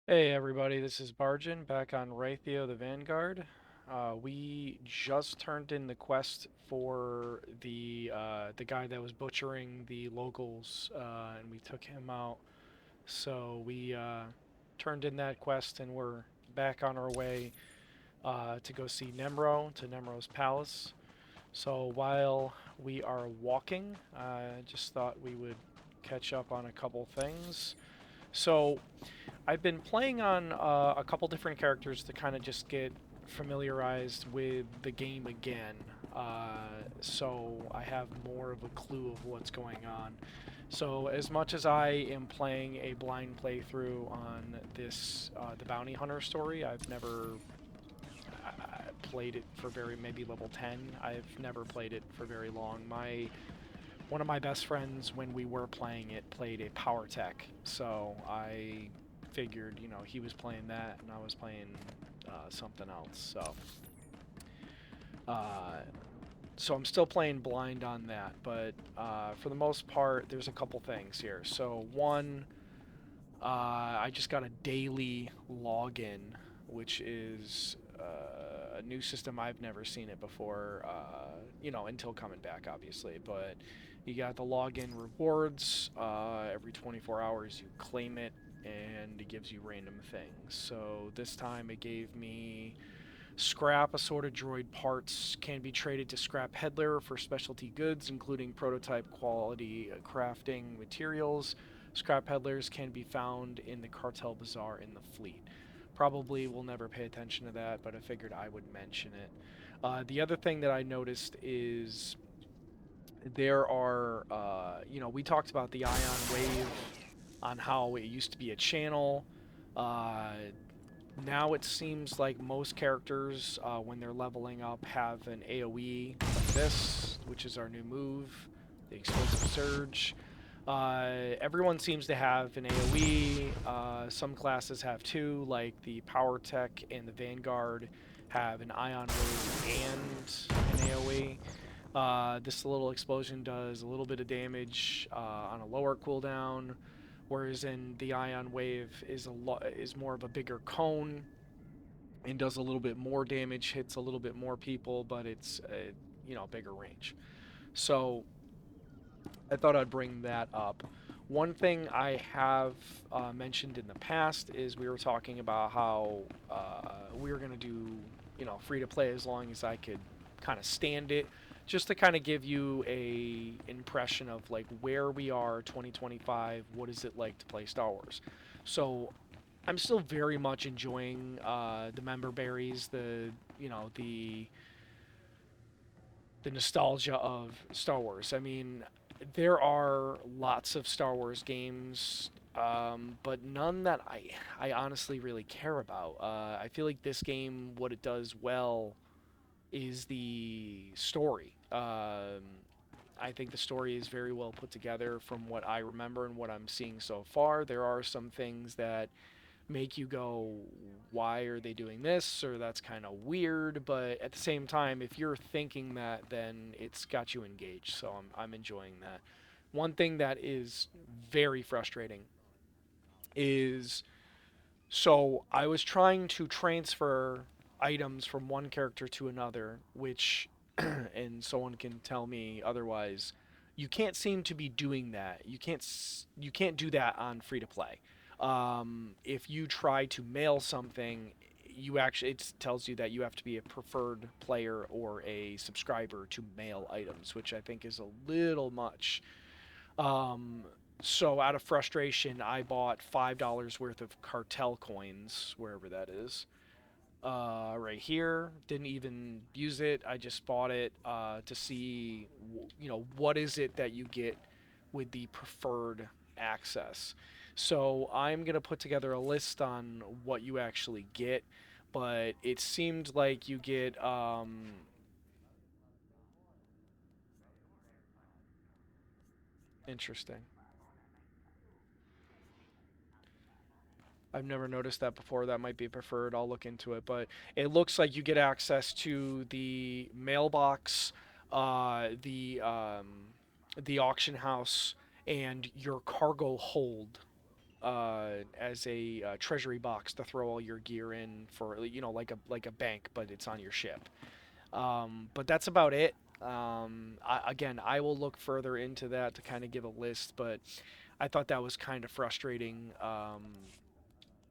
Hey everybody, this is Barjin back on Rytheo the Vanguard. We just turned in the quest for the guy that was butchering the locals, and we took him out. So we turned in that quest, and we're back on our way to go see Nemro to Nemro's palace. So while we are walking, I just thought we would catch up on a couple things. So I've been playing on a couple different characters to kind of just get familiarized with the game again. So I have more of a clue of what's going on. So as much as I am playing a blind playthrough on this the bounty hunter story, I've never played it for maybe level 10. I've never played it for very long. My one of my best friends, when we were playing it, played a power tech, so I figured, he was playing that and I was playing something else. Uh, so I'm still playing blind on that, but for the most part, there's a couple things here. So one, I just got a daily login, which is a new system. I've never seen it before, until coming back, obviously. But you got the login rewards. Every 24 hours, you claim it, and it gives you random things. So this time it gave me scrap assorted droid parts can be traded to scrap peddler for specialty goods, including prototype quality crafting materials. Scrap peddlers can be found in the cartel bazaar in the fleet. Probably will never pay attention to that, but I figured I would mention it. The other thing that I noticed is there are, we talked about the ion wave on how it used to be a channel. Uh, Now it seems like most characters, when they're leveling up, have an AoE like this, which is our new move, the Explosive Surge. Everyone seems to have an AoE. Some classes have two, like the Power Tech and the Vanguard have an Ion Wave and an AoE. This little explosion does a little bit of damage on a lower cooldown, whereas in the Ion Wave is more of a bigger cone and does a little bit more damage, hits a little bit more people, but it's bigger range. So I thought I'd bring that up. One thing I have mentioned in the past is we were talking about how we were going to do, free to play as long as I could kind of stand it, just to kind of give you a impression of like where we are 2025. What is it like to play Star Wars? So I'm still very much enjoying the member berries, the nostalgia of Star Wars. I mean, there are lots of Star Wars games, but none that I honestly really care about. I feel like this game, what it does well, is the story. I think the story is very well put together from what I remember and what I'm seeing so far. There are some things that make you go, why are they doing this? Or that's kind of weird. But at the same time, if you're thinking that, then it's got you engaged. So I'm enjoying that. One thing that is very frustrating is so I was trying to transfer items from one character to another, which, and someone can tell me otherwise, you can't seem to be doing that. You can't do that on free to play. If you try to mail something, it tells you that you have to be a preferred player or a subscriber to mail items, which I think is a little much. Um, so out of frustration, I bought $5 worth of cartel coins, wherever that is. Right here, didn't even use it. I just bought it to see, what is it that you get with the preferred access. So I'm gonna put together a list on what you actually get, but it seemed like you get interesting. I've never noticed that before. That might be preferred. I'll look into it. But it looks like you get access to the mailbox, the auction house, and your cargo hold as a treasury box to throw all your gear in for, you know, like a bank, but it's on your ship. But that's about it. Again, I will look further into that to kind of give a list, but I thought that was kind of frustrating.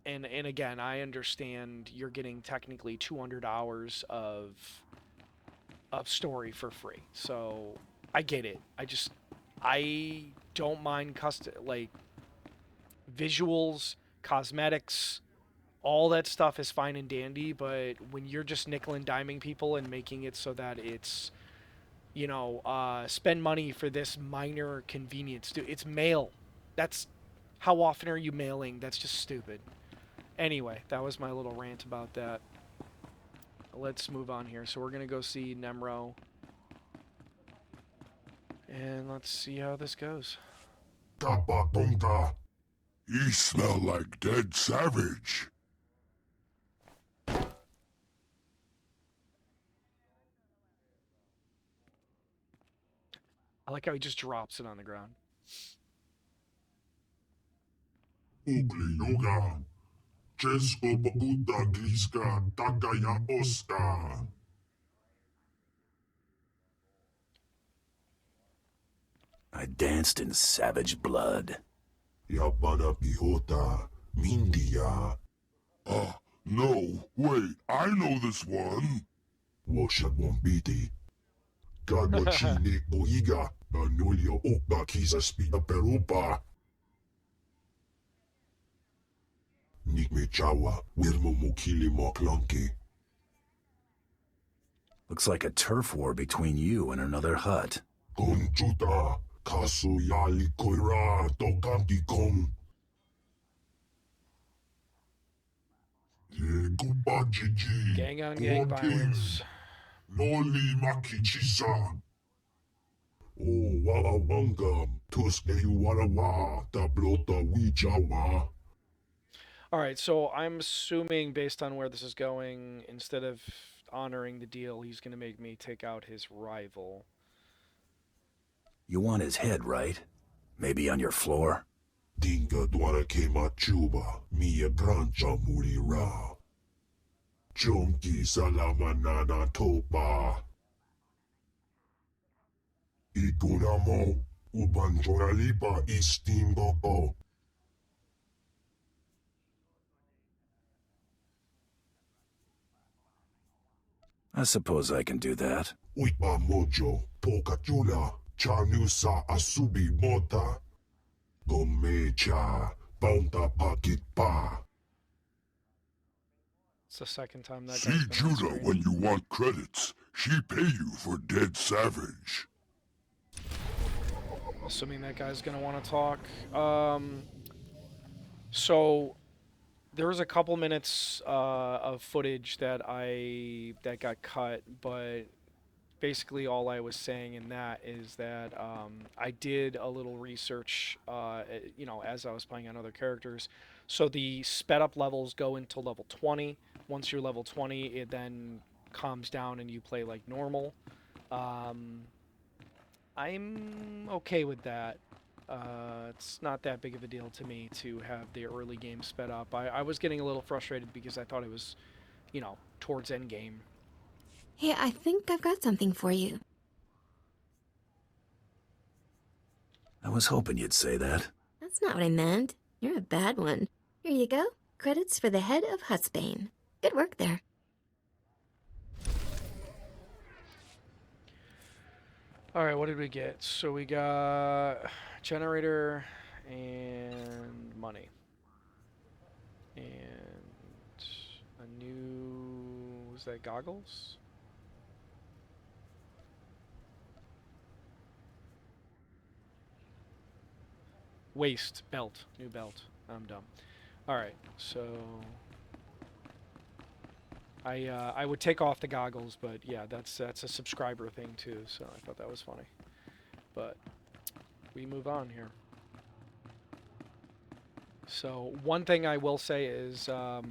And again, I understand you're getting technically 200 hours of story for free, so I get it. I don't mind like visuals, cosmetics, all that stuff is fine and dandy, but when you're just nickel and diming people and making it so that it's, you know, spend money for this minor convenience. Dude, it's mail. That's how often are you mailing? That's just stupid. Anyway, that was my little rant about that. Let's move on here. So we're gonna go see Nemro, and let's see how this goes. Tapatonga. You smell like dead savage. I like how he just drops it on the ground. Ugly yoga. Chesko babuta gliska tagaya osta. I danced in savage blood. Yabana bihota. Mindia. No, wait, I know this one. Washa Wombiti. Gadwachini Oiga. Anulio Opa Kisa Spida Perupa. Nigme Chawa. Wirmo Mukili Moklonki. Looks like a turf war between you and another hut. Conchuta. Kasu Yali Koira. Tokanti Kong. Gang on gang violence. Noli Makichisa. Oh, Wawawanga. Tuske Warawa. Tablota Wijawa. Alright, so I'm assuming, based on where this is going, instead of honoring the deal, he's going to make me take out his rival. You want his head, right? Maybe on your floor? Dinga Dwara Kema Chuba. Mia Grancha Murira. Chonki Salamanana Topa. Ikunamo. Ubanjoralipa Istimbopo. I suppose I can do that. Uipa Mojo. Pokachula. Chanusa Asubi Mota. Gomecha. Bounta Pocket Pa. It's the second time that See guy's been on Judah screen. when you want credits. She pay you for dead savage. Assuming that guy's going to want to talk. So there was a couple minutes of footage that got cut, but basically all I was saying in that is that I did a little research, you know, as I was playing on other characters. So the sped up levels go until level 20. Once you're level 20, it then calms down and you play like normal. I'm okay with that. It's not that big of a deal to me to have the early game sped up. I was getting a little frustrated because I thought it was, you know, towards end game. Hey, I think I've got something for you. I was hoping you'd say that. That's not what I meant. You're a bad one. Here you go. Credits for the head of Hutsbane. Good work there. Alright, what did we get? So we got generator and money. And a new... was that goggles? Waist. Belt. New belt. I'm dumb. Alright, so... I would take off the goggles, but yeah, that's a subscriber thing too, so I thought that was funny. But we move on here. So one thing I will say is I'll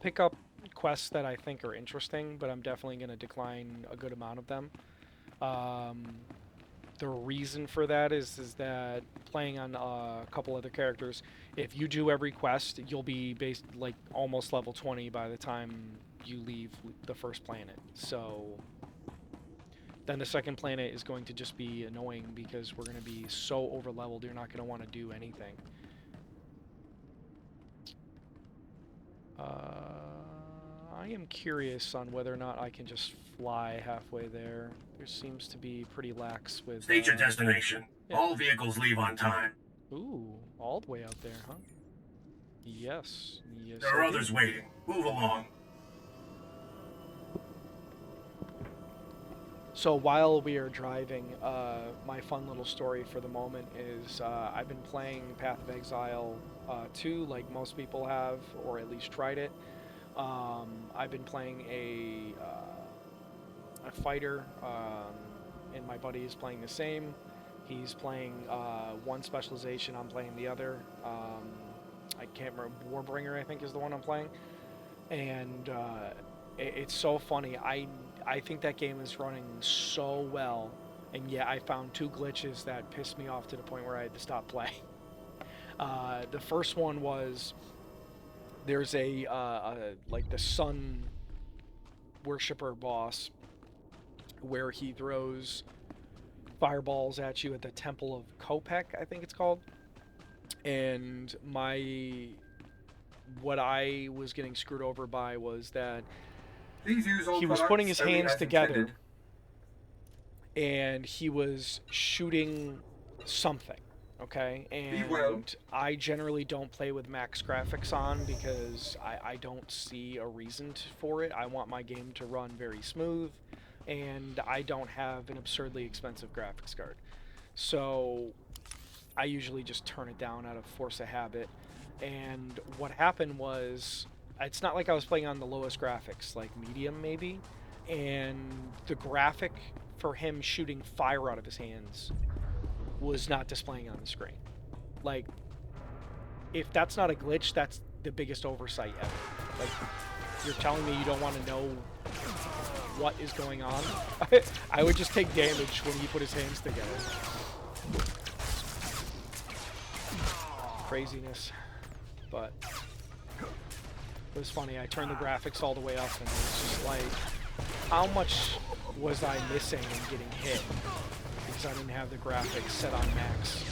pick up quests that I think are interesting, but I'm definitely going to decline a good amount of them. The reason for that is that playing on a couple other characters, if you do every quest, you'll be based like almost level 20 by the time you leave the first planet. So then the second planet is going to just be annoying because we're going to be so over leveled you're not going to want to do anything. I am curious on whether or not I can just fly halfway there. There seems to be pretty lax with... State your destination. Yeah. All vehicles leave on time. Ooh, all the way out there, huh? Yes. Yes. There are I do. others waiting. Move along. So while we are driving, my fun little story for the moment is I've been playing Path of Exile 2 like most people have, or at least tried it. I've been playing a fighter, and my buddy is playing the same. He's playing one specialization, I'm playing the other. I can't remember, Warbringer I think is the one I'm playing. And it's so funny. I think that game is running so well, and yet I found 2 glitches that pissed me off to the point where I had to stop playing. The first one was there's like the sun worshipper boss where he throws fireballs at you at the Temple of Kopek, I think it's called. And what I was getting screwed over by was that he was putting his hands together and he was shooting something, okay? And I generally don't play with max graphics on because I don't see a reason for it. I want my game to run very smooth, and I don't have an absurdly expensive graphics card. So I usually just turn it down out of force of habit. And what happened was, it's not like I was playing on the lowest graphics, like medium maybe, and the graphic for him shooting fire out of his hands was not displaying on the screen. Like, if that's not a glitch, that's the biggest oversight ever. Like, you're telling me you don't want to know what is going on? I would just take damage when he put his hands together. Craziness. But it was funny. I turned the graphics all the way up, and it was just like, how much was I missing and getting hit because I didn't have the graphics set on max?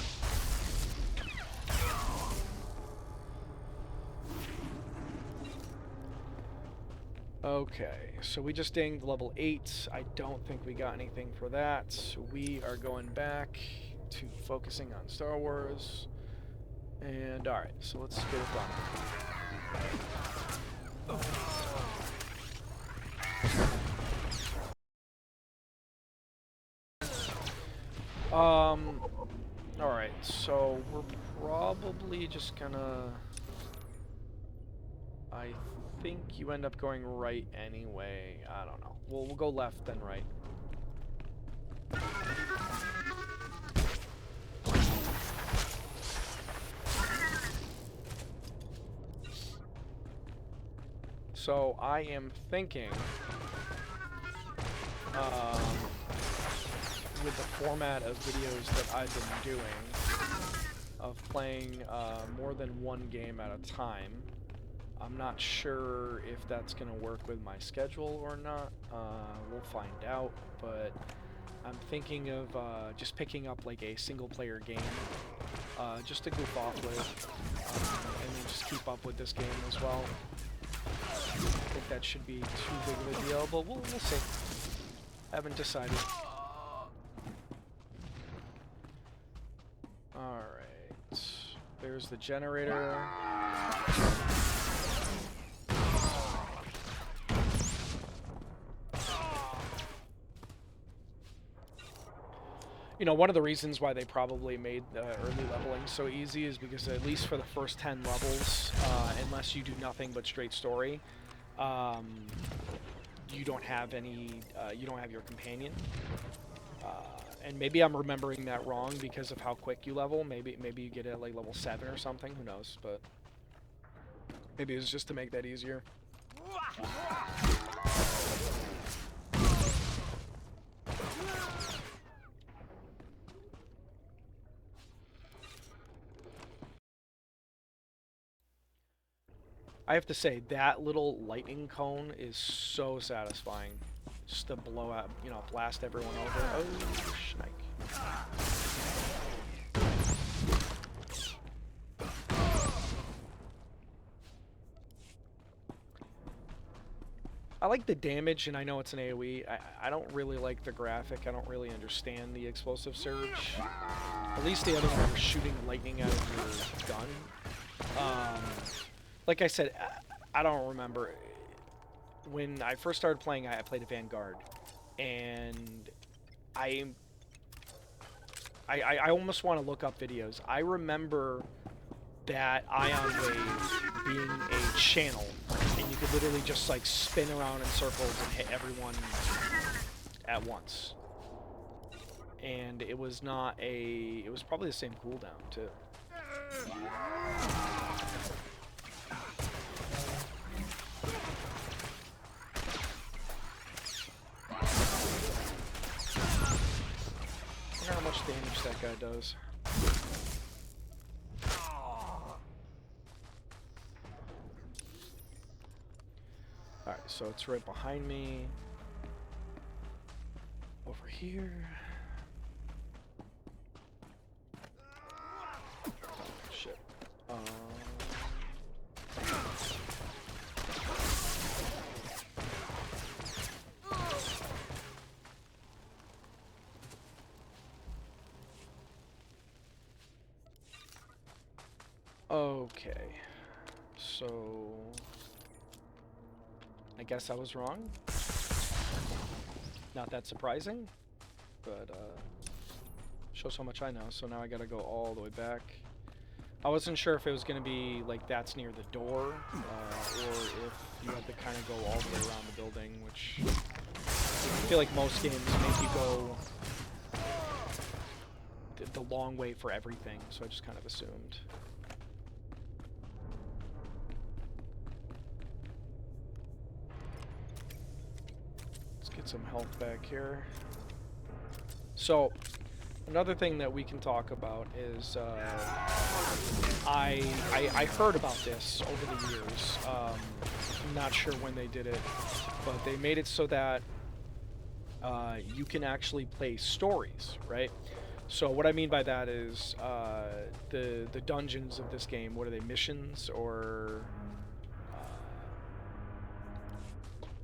Okay, so we just dinged level 8. I don't think we got anything for that. We are going back to focusing on Star Wars. And alright, so let's get it done. Alright, so we're probably just gonna... I think you end up going right anyway. I don't know. We'll go left then right. So I am thinking, with the format of videos that I've been doing, of playing more than one game at a time. I'm not sure if that's going to work with my schedule or not. We'll find out, but I'm thinking of just picking up like a single player game just to goof off with, and then just keep up with this game as well. I don't think that should be too big of a deal, but we'll see. Haven't decided. Alright. There's the generator. You know, one of the reasons why they probably made early leveling so easy is because at least for the first 10 levels, unless you do nothing but straight story, you don't have any, you don't have your companion. And maybe I'm remembering that wrong because of how quick you level. Maybe you get it at like level 7 or something, who knows, but maybe it was just to make that easier. I have to say, that little lightning cone is so satisfying. Just to blow out, you know, blast everyone over. Oh, shnik. I like the damage, and I know it's an AoE. I don't really like the graphic. I don't really understand the explosive surge. At least the other one was shooting lightning out of your gun. Like I said, I don't remember. When I first started playing, I played a Vanguard, and I almost want to look up videos. I remember that Ion Wave being a channel, and you could literally just like spin around in circles and hit everyone at once. And it was not a... it was probably the same cooldown, too. I wonder how much damage that guy does. Alright, so it's right behind me. Over here. Shit. Okay. So... I guess I was wrong. Not that surprising, but shows how much I know. So now I gotta go all the way back. I wasn't sure if it was gonna be like that's near the door, or if you had to kind of go all the way around the building, which I feel like most games make you go the long way for everything. So I just kind of assumed. Get some health back here. So, another thing that we can talk about is I heard about this over the years. I'm not sure when they did it, but they made it so that you can actually play stories, right? So what I mean by that is the dungeons of this game. What are they, missions or?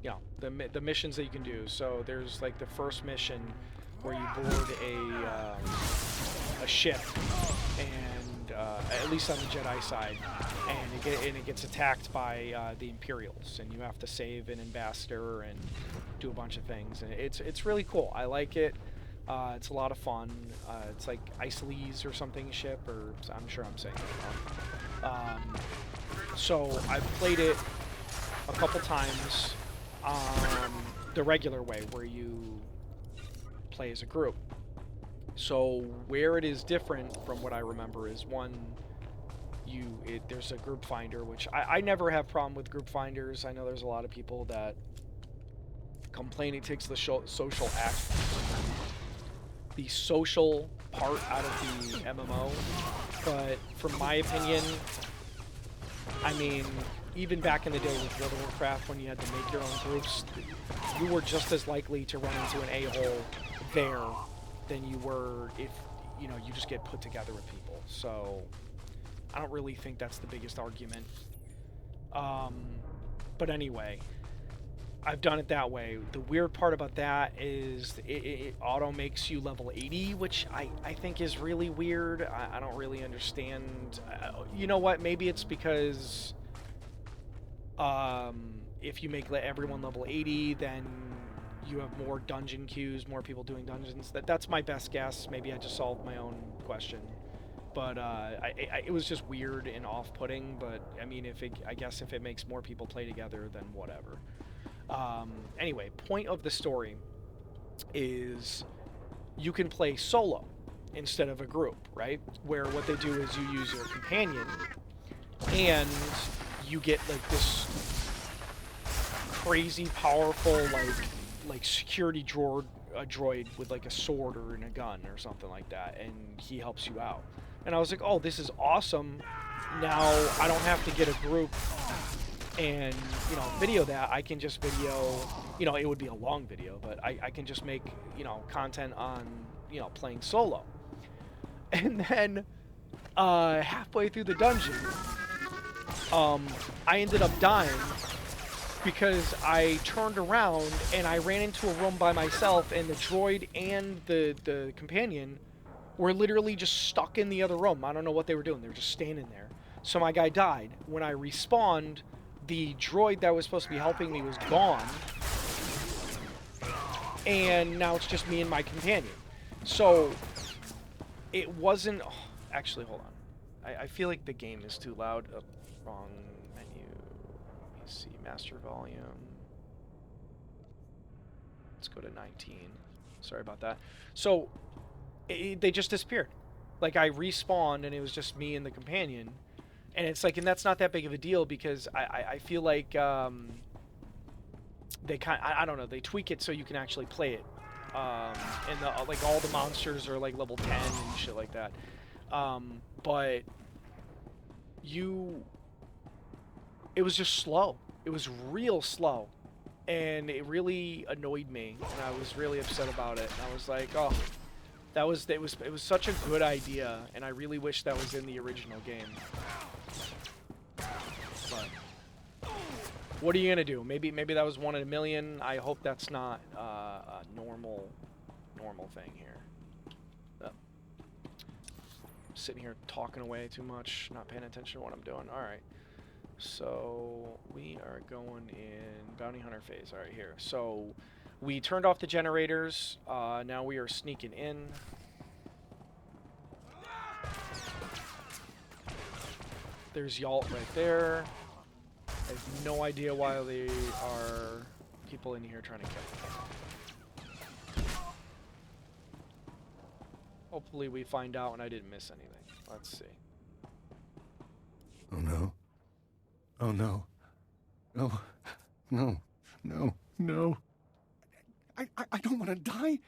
Yeah, the missions that you can do. So there's like the first mission where you board a ship, and at least on the Jedi side, and it gets attacked by the Imperials, and you have to save an ambassador and do a bunch of things, and it's really cool. I like it. It's a lot of fun. It's like Iceles or something ship, or I'm sure I'm saying that wrong. So I've played it a couple times. The regular way, where you play as a group. So where it is different from what I remember is one, there's a group finder, which I never have problem with group finders. I know there's a lot of people that complain it takes the social part out of the MMO, but from my opinion, I mean, even back in the day with World of Warcraft, when you had to make your own groups, you were just as likely to run into an a-hole there than you were if, you know, you just get put together with people. So I don't really think that's the biggest argument. But anyway, I've done it that way. The weird part about that is it auto makes you level 80, which I think is really weird. I don't really understand. You know what? Maybe it's because if you make everyone level 80, then you have more dungeon queues, more people doing dungeons. That's my best guess. Maybe I just solved my own question. But it was just weird and off-putting. But I mean, I guess if it makes more people play together, then whatever. Anyway, point of the story is you can play solo instead of a group, right? Where what they do is you use your companion, and you get like this crazy powerful like security droid with like a sword or a gun or something like that, and he helps you out. And I was like, oh, this is awesome. Now I don't have to get a group and, you know, video that, I can just video, you know, it would be a long video, but I can just make, you know, content on, you know, playing solo. And then, halfway through the dungeon, I ended up dying because I turned around and I ran into a room by myself, and the droid and the companion were literally just stuck in the other room. I don't know what they were doing. They were just standing there. So my guy died. When I respawned, the droid that was supposed to be helping me was gone. And now it's just me and my companion. So it wasn't... Oh, actually, hold on. I feel like the game is too loud. Oh, wrong menu. Let me see. Master volume. Let's go to 19. Sorry about that. So they just disappeared. Like, I respawned and it was just me and the companion. And it's like, and that's not that big of a deal because I feel like they I don't know, they tweak it so you can actually play it. And like all the monsters are like level 10 and shit like that. But it was just slow. It was real slow. And it really annoyed me. And I was really upset about it. And I was like, oh, it was such a good idea. And I really wish that was in the original game. But what are you gonna do? Maybe that was 1 in a million. I hope that's not a normal thing here. Sitting here talking away too much, not paying attention to what I'm doing. All right. So we are going in bounty hunter phase. All right, here. So we turned off the generators. Now we are sneaking in. There's Yalt right there. I have no idea why there are people in here trying to kill me. Hopefully we find out and I didn't miss anything. Let's see. Oh no. Oh no. No. No. No. No. I don't want to die.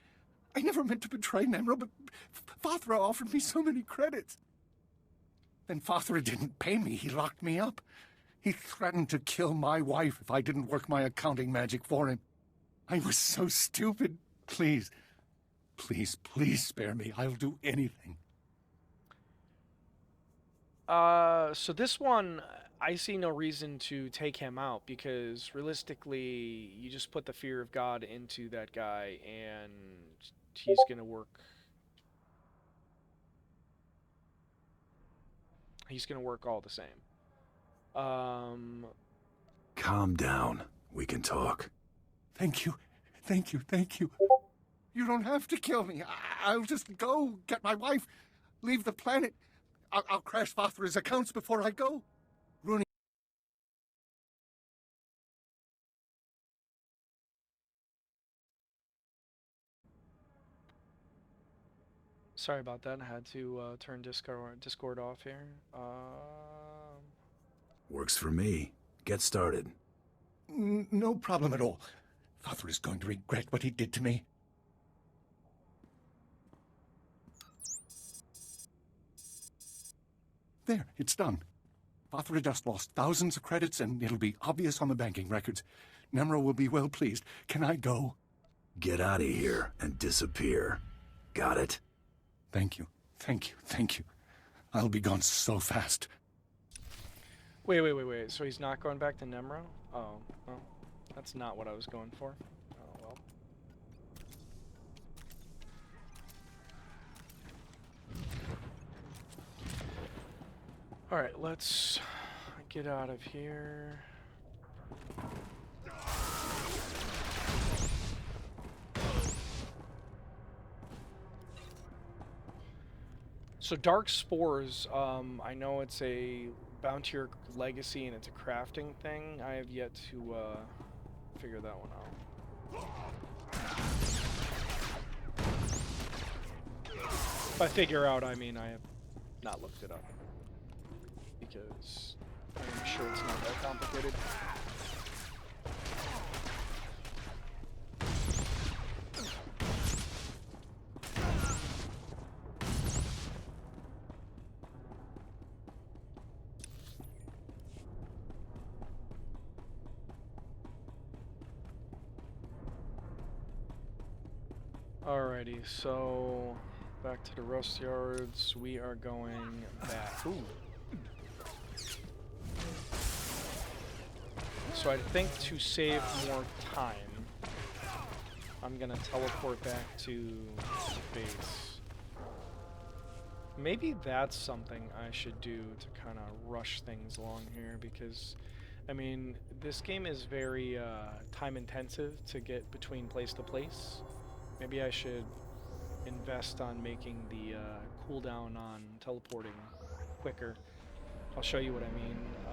I never meant to betray Nemro, but Fothra offered me so many credits. Then Fothra didn't pay me. He locked me up. He threatened to kill my wife if I didn't work my accounting magic for him. I was so stupid. Please, please, please spare me. I'll do anything. So this one, I see no reason to take him out because realistically, you just put the fear of God into that guy and he's gonna work. He's gonna work all the same. Calm down. We can talk. Thank you. Thank you. Thank you. You don't have to kill me. I'll just go get my wife, leave the planet. I'll crash Fothra's accounts before I go. Ruining... Sorry about that. I had to turn Discord off here. Works for me. Get started. No problem at all. Fothra is going to regret what he did to me. There, it's done. Fothra just lost thousands of credits, and it'll be obvious on the banking records. Nemro will be well pleased. Can I go? Get out of here and disappear. Got it? Thank you. Thank you. Thank you. I'll be gone so fast. Wait. So he's not going back to Nemro? Oh, well, that's not what I was going for. Oh, well. Alright, let's get out of here. So Dark Spores, I know it's a Bountier Legacy and it's a crafting thing. I have yet to figure that one out. By figure out, I mean I have not looked it up. Because I'm sure it's not that complicated. Alrighty, so back to the rust yards. We are going back. Ooh. So I think to save more time, I'm gonna teleport back to base. Maybe that's something I should do to kind of rush things along here, because, I mean, this game is very time intensive to get between place to place. Maybe I should invest on making the cooldown on teleporting quicker. I'll show you what I mean. I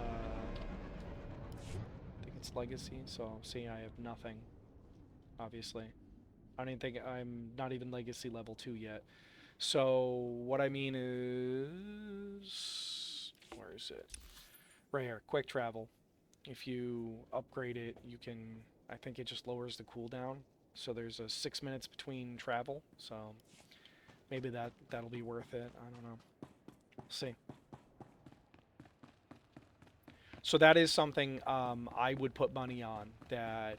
think it's legacy, so see, I have nothing, obviously. I don't even think I'm not even legacy level 2 yet. So what I mean is, where is it? Right here, quick travel. If you upgrade it, you can, I think it just lowers the cooldown. So there's a 6 minutes between travel, so maybe that'll be worth it. I don't know. We'll see. So that is something I would put money on, that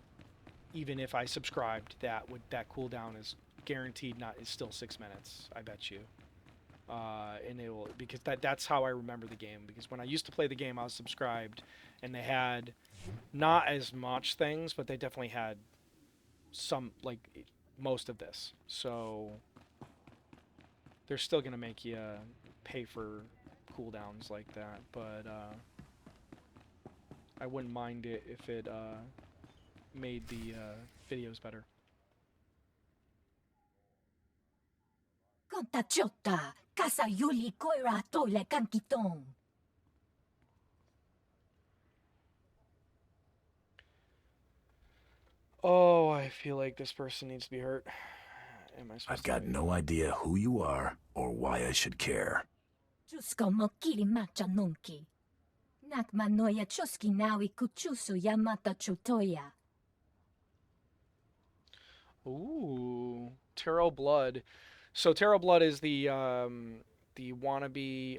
even if I subscribed, that cooldown is guaranteed is still 6 minutes. I bet you. And it will, because that's how I remember the game. Because when I used to play the game, I was subscribed, and they had not as much things, but they definitely had some, like, most of this. So they're still gonna make you pay for cooldowns like that, but I wouldn't mind it if it made the videos better. Contachota, casa Yuli Koira Tole Kankitong. Oh, I feel like this person needs to be hurt. Am I supposed I've got no idea who you are or why I should care. Chusko Mokiri Macha Nunki. Nakmanoya Chuski Nawi Kuchusu Yamata Chutoya. Ooh, Tarot Blood. So Tarot Blood is the wannabe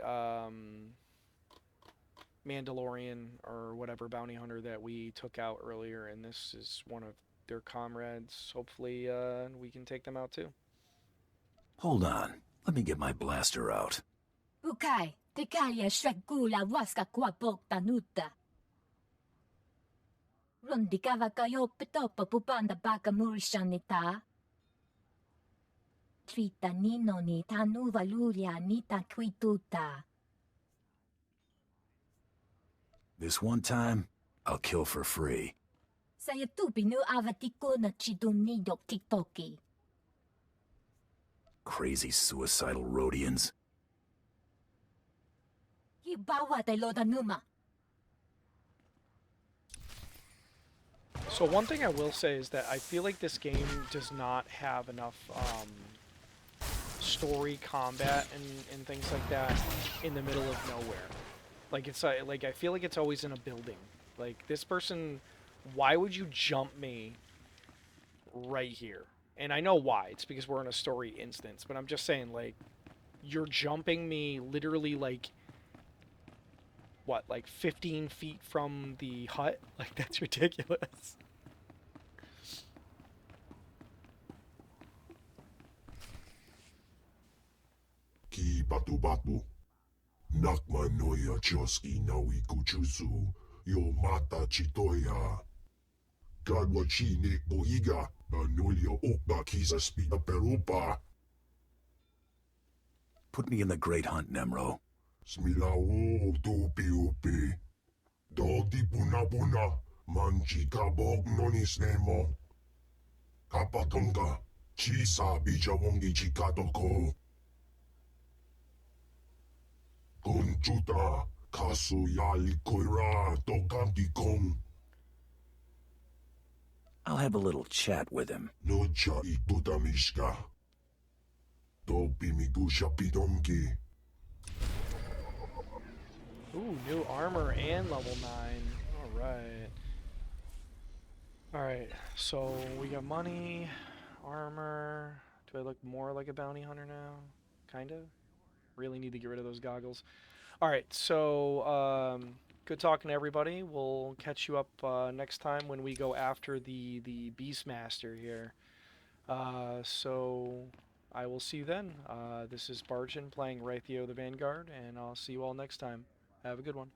Mandalorian or whatever bounty hunter that we took out earlier, and this is one of their comrades. Hopefully, we can take them out too. Hold on. Let me get my blaster out. Bukai, Tekaya Shrekula Waska Kwapok Tanuta. Rundikava Kayo Petopa Pupanda Bakamur Shanita. Trita Nino ni Tanu Valuria Nita Quituta. This one time, I'll kill for free. Saya tupi nu avatiko na chidumnidok tiktoki. Crazy suicidal Rhodians. Hibawa te lodanuma. So one thing I will say is that I feel like this game does not have enough story, combat, and things like that in the middle of nowhere. Like, it's like, I feel like it's always in a building. Like, this person, why would you jump me right here? And I know why. It's because we're in a story instance. But I'm just saying, like, you're jumping me literally, like, what, like 15 feet from the hut? Like, that's ridiculous. Ki batu batu. Nakmanoya choski nawi kuchusu. Yo mata chitoya. Gadwa chine boiga. Anulio okba kisa spida perupa. Put me in the Great Hunt, Nemro. Smilao tupi upi. Dodi puna puna. Manchi kabog nonis nemo. Kapatonga. Chisa bija wongi chikatoko. Conchuta. Kasu yali koira tokanti kong. I'll have a little chat with him. Nocha ituta mishka. Topi migusha pidonki. Ooh, new armor and level 9. Alright. Alright, so we got money, armor. Do I look more like a bounty hunter now? Kinda. Really need to get rid of those goggles. Alright, so good talking to everybody. We'll catch you up next time when we go after the Beastmaster here. So I will see you then. This is Barjin playing Rytheo the Vanguard, and I'll see you all next time. Have a good one.